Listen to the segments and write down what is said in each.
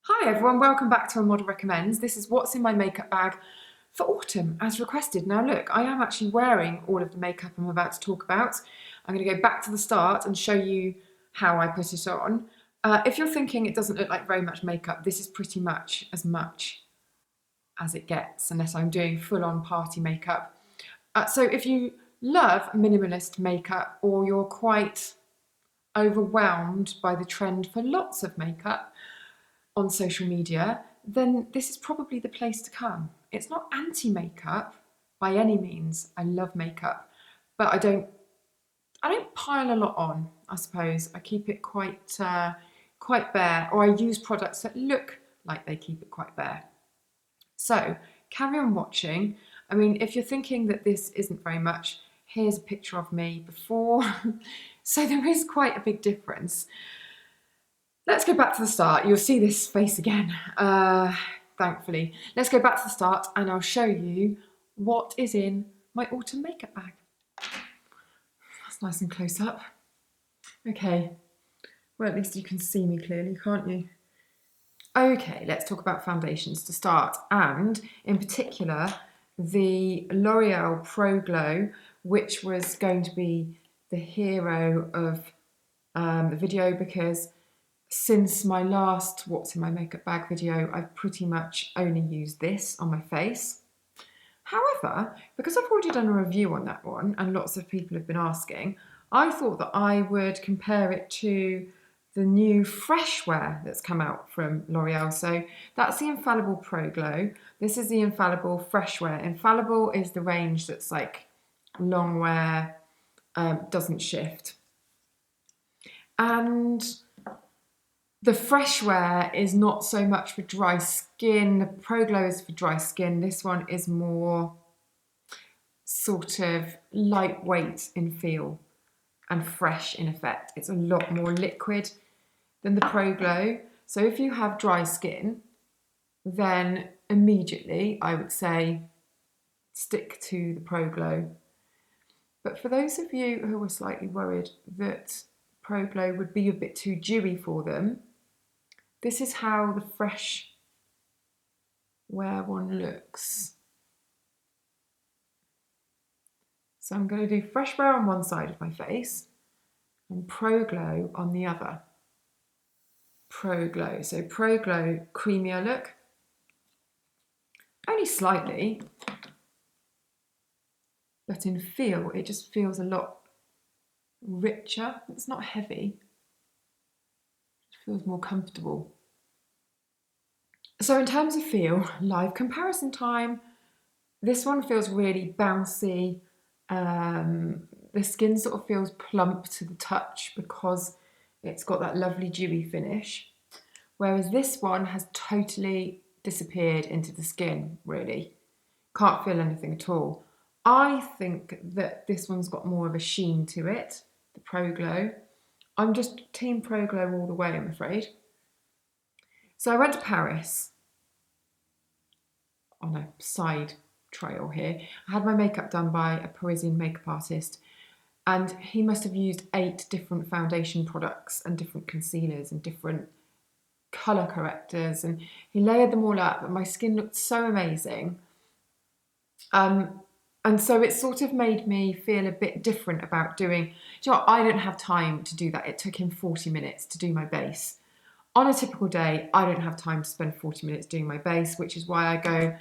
Hi everyone, welcome back to A Model Recommends. This is what's in my makeup bag for autumn as requested. Now look, I am actually wearing all of the makeup I'm about to talk about. I'm going to go back to the start and show you how I put it on. If you're thinking it doesn't look like very much makeup, this is pretty much as it gets, unless I'm doing full-on party makeup. So if you love minimalist makeup or you're quite overwhelmed by the trend for lots of makeup on social media, then this is probably the place to come. It's not anti-makeup by any means. I love makeup, but I don't pile a lot on, I suppose. I keep it quite bare, or I use products that look like they keep it quite bare. So carry on watching. I mean, if you're thinking that this isn't very much, here's a picture of me before. So there is quite a big difference. Let's go back to the start. You'll see this face again, thankfully. Let's go back to the start and I'll show you what is in my autumn makeup bag. That's nice and close up. Okay, well, at least you can see me clearly, can't you? Okay, let's talk about foundations to start, and in particular, the L'Oreal Pro Glow, which was going to be the hero of the video, because since my last What's in my makeup bag video, I've pretty much only used this on my face. However, because I've already done a review on that one and lots of people have been asking, I thought that I would compare it to the new Freshwear that's come out from L'Oreal. So that's the Infallible Pro Glow. This is the Infallible Freshwear. Infallible is the range that's like long wear, doesn't shift. And the Freshwear is not so much for dry skin. The Pro Glow is for dry skin. This one is more sort of lightweight in feel and fresh in effect. It's a lot more liquid than the Pro Glow. So if you have dry skin, then immediately I would say stick to the Pro Glow. But for those of you who are slightly worried that Pro Glow would be a bit too dewy for them, this is how the Fresh Wear one looks. So I'm going to do Fresh Wear on one side of my face and Pro Glow on the other. Pro Glow. So Pro Glow, creamier look. Only slightly, but in feel, it just feels a lot richer. It's not heavy. It feels more comfortable. So in terms of feel, live comparison time, this one feels really bouncy. The skin sort of feels plump to the touch because it's got that lovely dewy finish. Whereas this one has totally disappeared into the skin, really. Can't feel anything at all. I think that this one's got more of a sheen to it, the Pro Glow. I'm just team Pro Glow all the way, I'm afraid. So I went to Paris on a side trail here. I had my makeup done by a Parisian makeup artist, and he must have used 8 different foundation products and different concealers and different colour correctors, and he layered them all up and my skin looked so amazing. And so it sort of made me feel a bit different about doing, you know what, I don't have time to do that. It took him 40 minutes to do my base. On a typical day, I don't have time to spend 40 minutes doing my base, which is why I go,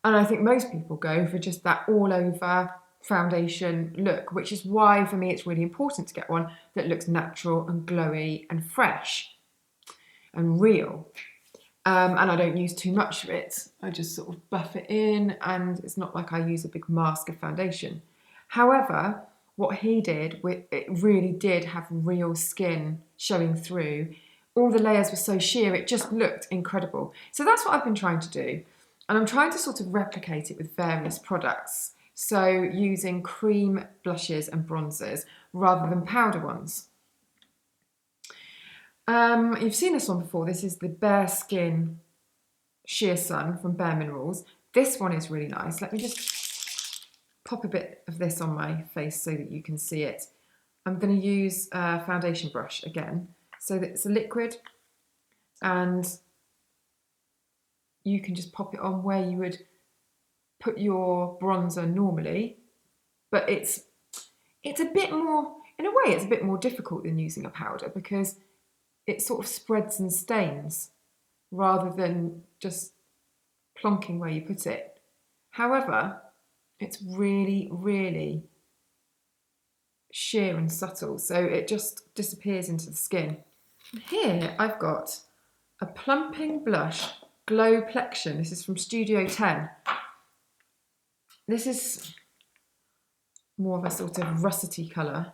and I think most people go for just that all over foundation look, which is why for me it's really important to get one that looks natural and glowy and fresh and real. And I don't use too much of it. I just sort of buff it in, and it's not like I use a big mask of foundation. However, what he did, it really did have real skin showing through. All the layers were so sheer, it just looked incredible. So that's what I've been trying to do. And I'm trying to sort of replicate it with various products. So using cream blushes and bronzers rather than powder ones. You've seen this one before. This is the Bare Skin Sheer Sun from Bare Minerals. This one is really nice. Let me just pop a bit of this on my face so that you can see it. I'm going to use a foundation brush again. So that it's a liquid, and you can just pop it on where you would put your bronzer normally, but it's a bit more, in a way, it's a bit more difficult than using a powder because it sort of spreads and stains rather than just plonking where you put it. However, it's really, really sheer and subtle, so it just disappears into the skin. Here I've got a plumping blush Glow Plexion. This is from Studio 10. This is more of a sort of russety colour.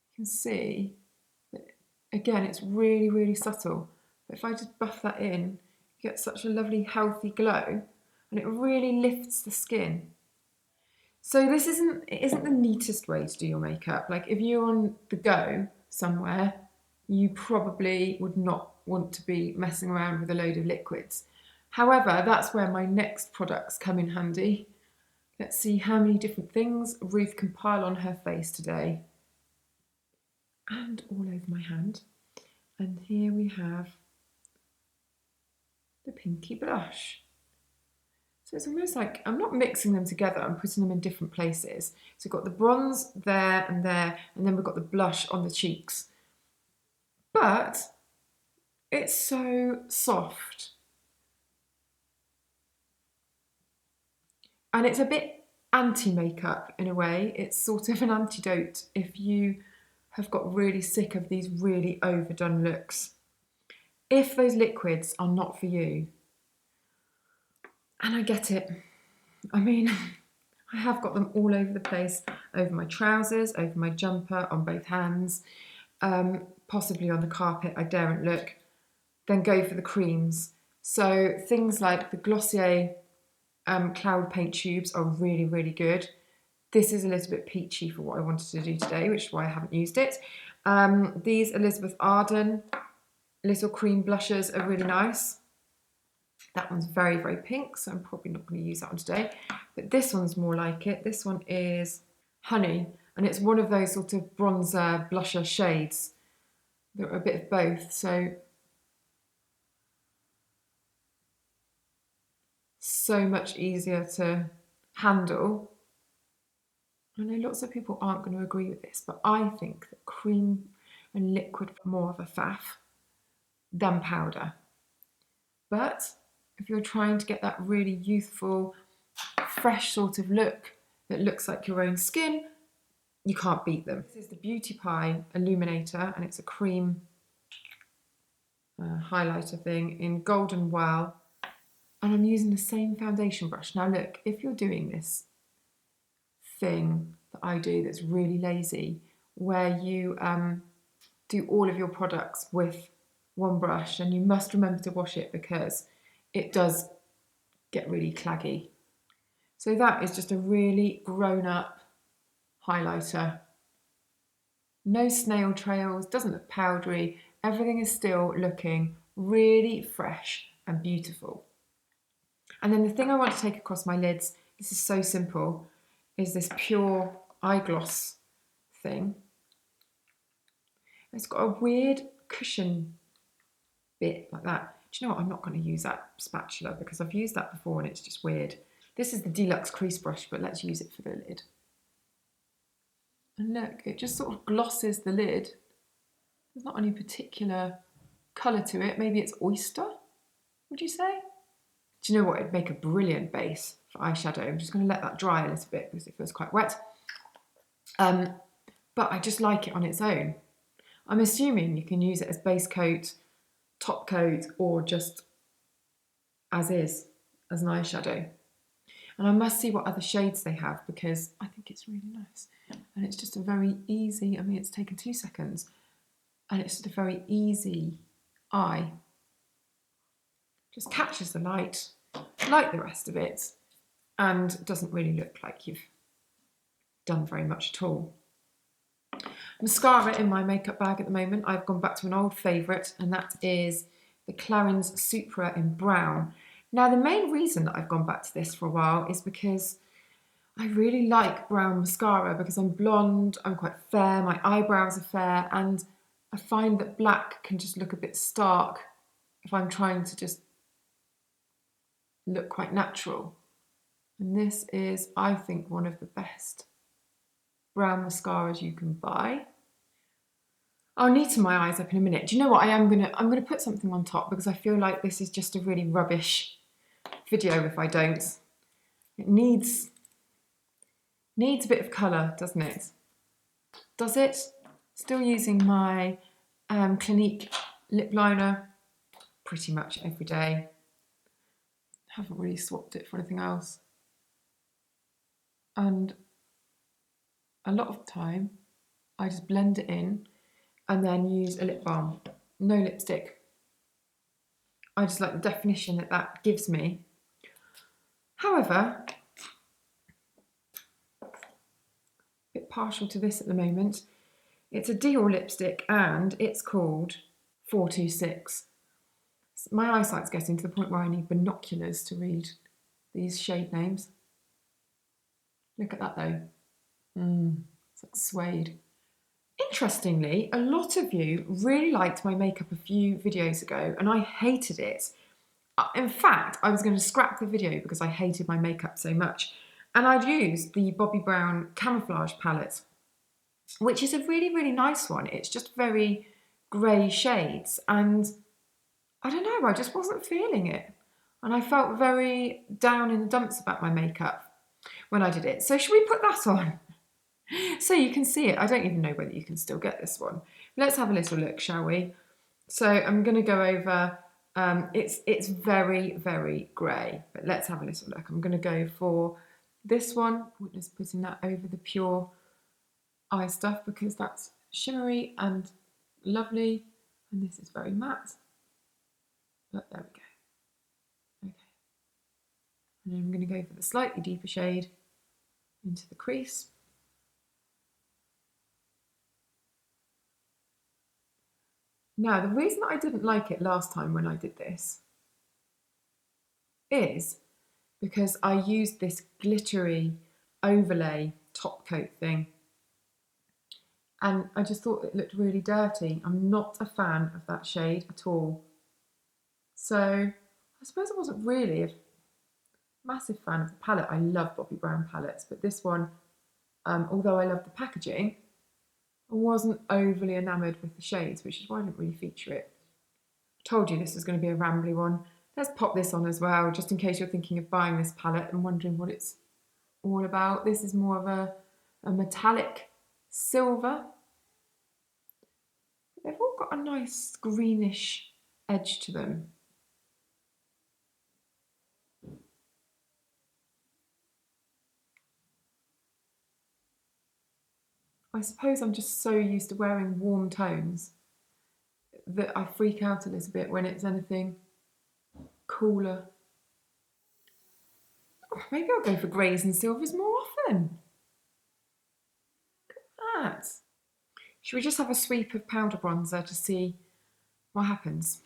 You can see that, again, it's really, really subtle. But if I just buff that in, you get such a lovely healthy glow, and it really lifts the skin. So this isn't the neatest way to do your makeup. Like if you're on the go somewhere, you probably would not want to be messing around with a load of liquids. However, that's where my next products come in handy. Let's see how many different things Ruth can pile on her face today. And all over my hand. And here we have the pinky blush. So it's almost like I'm not mixing them together, I'm putting them in different places. So we've got the bronze there, and then we've got the blush on the cheeks. But it's so soft. And it's a bit anti-makeup in a way. It's sort of an antidote if you have got really sick of these really overdone looks. If those liquids are not for you, and I get it. I mean, I have got them all over the place, over my trousers, over my jumper, on both hands, possibly on the carpet, I daren't look. Then go for the creams. So things like the Glossier Cloud Paint Tubes are really, really good. This is a little bit peachy for what I wanted to do today, which is why I haven't used it. These Elizabeth Arden little cream blushes are really nice. That one's very, very pink, so I'm probably not going to use that one today. But this one's more like it. This one is Honey, and it's one of those sort of bronzer blusher shades that are a bit of both. So much easier to handle. I know lots of people aren't going to agree with this, but I think that cream and liquid are more of a faff than powder. But if you're trying to get that really youthful, fresh sort of look that looks like your own skin, you can't beat them. This is the Beauty Pie Illuminator, and it's a cream highlighter thing in Golden Well, and I'm using the same foundation brush. Now look, if you're doing this thing that I do that's really lazy, where you do all of your products with one brush, and you must remember to wash it because it does get really claggy. So that is just a really grown-up highlighter. No snail trails, doesn't look powdery, everything is still looking really fresh and beautiful. And then the thing I want to take across my lids, this is so simple, is this pure eye gloss thing. It's got a weird cushion bit like that. Do you know what? I'm not going to use that spatula because I've used that before and it's just weird. This is the Deluxe Crease Brush, but let's use it for the lid. And look, it just sort of glosses the lid. There's not any particular colour to it. Maybe it's oyster, would you say? Do you know what? It'd make a brilliant base for eyeshadow. I'm just going to let that dry a little bit because it feels quite wet. But I just like it on its own. I'm assuming you can use it as base coat, top coat, or just as is, as an eyeshadow. And I must see what other shades they have because I think it's really nice. And it's just a very easy, I mean, it's taken 2 seconds, and it's just a very easy eye. Just catches the light, like the rest of it, and doesn't really look like you've done very much at all. Mascara in my makeup bag at the moment. I've gone back to an old favourite, and that is the Clarins Supra in brown. Now, the main reason that I've gone back to this for a while is because I really like brown mascara because I'm blonde, I'm quite fair, my eyebrows are fair, and I find that black can just look a bit stark if I'm trying to just look quite natural. And this is, I think, one of the best brown mascaras you can buy. I'll neaten my eyes up in a minute. Do you know what? I'm gonna put something on top because I feel like this is just a really rubbish video if I don't. It needs a bit of colour, doesn't it? Does it? Still using my Clinique lip liner pretty much every day. Haven't really swapped it for anything else. And a lot of the time, I just blend it in and then use a lip balm. No lipstick. I just like the definition that that gives me. However, a bit partial to this at the moment. It's a Dior lipstick and it's called 426. My eyesight's getting to the point where I need binoculars to read these shade names. Look at that though. It's like suede. Interestingly, a lot of you really liked my makeup a few videos ago and I hated it. In fact, I was going to scrap the video because I hated my makeup so much. And I'd used the Bobbi Brown Camouflage palette, which is a really, really nice one. It's just very grey shades. And I don't know, I just wasn't feeling it. And I felt very down in the dumps about my makeup when I did it. So should we put that on? So you can see it. I don't even know whether you can still get this one. Let's have a little look, shall we? So I'm going to go over, it's very, very grey, but let's have a little look. I'm going to go for this one, just putting that over the pure eye stuff because that's shimmery and lovely. And this is very matte, but there we go. Okay. And then I'm going to go for the slightly deeper shade into the crease. Now, the reason I didn't like it last time when I did this is because I used this glittery overlay top coat thing and I just thought it looked really dirty. I'm not a fan of that shade at all. So I suppose I wasn't really a massive fan of the palette. I love Bobbi Brown palettes, but this one, although I love the packaging, I wasn't overly enamoured with the shades, which is why I didn't really feature it. I told you this was going to be a rambly one. Let's pop this on as well, just in case you're thinking of buying this palette and wondering what it's all about. This is more of a metallic silver. They've all got a nice greenish edge to them. I suppose I'm just so used to wearing warm tones that I freak out a little bit when it's anything cooler. Oh, maybe I'll go for greys and silvers more often. Look at that. Should we just have a sweep of powder bronzer to see what happens?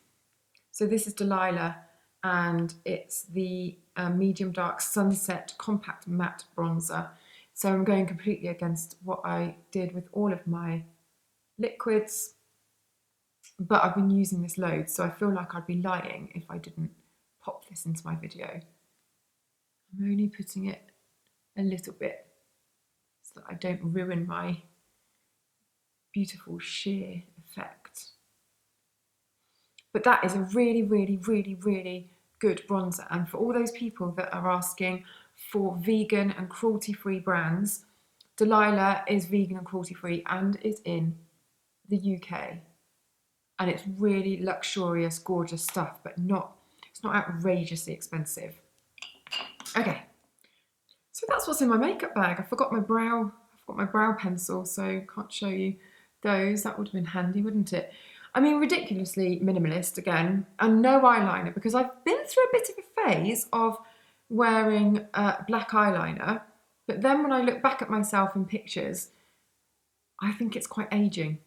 So this is Delilah and it's the medium dark sunset compact matte bronzer. So I'm going completely against what I did with all of my liquids, but I've been using this loads, so I feel like I'd be lying if I didn't pop this into my video. I'm only putting it a little bit so that I don't ruin my beautiful sheer effect. But that is a really, really, really, really good bronzer. And for all those people that are asking for vegan and cruelty-free brands, Delilah is vegan and cruelty-free and is in the UK. And it's really luxurious, gorgeous stuff, but it's not outrageously expensive. Okay, so that's what's in my makeup bag. I've got my brow pencil, so can't show you those. That would have been handy, wouldn't it? I mean, ridiculously minimalist again, and no eyeliner, because I've been through a bit of a phase of wearing black eyeliner, but then when I look back at myself in pictures, I think it's quite aging,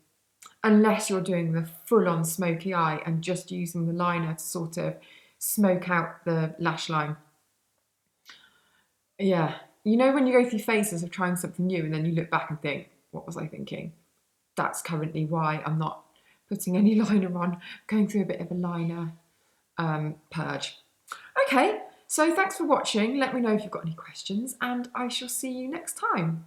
unless you're doing the full-on smoky eye and just using the liner to sort of smoke out the lash line. Yeah, you know when you go through phases of trying something new and then you look back and think, what was I thinking? That's currently why I'm not putting any liner on, going through a bit of a liner purge. Okay, so thanks for watching. Let me know if you've got any questions and I shall see you next time.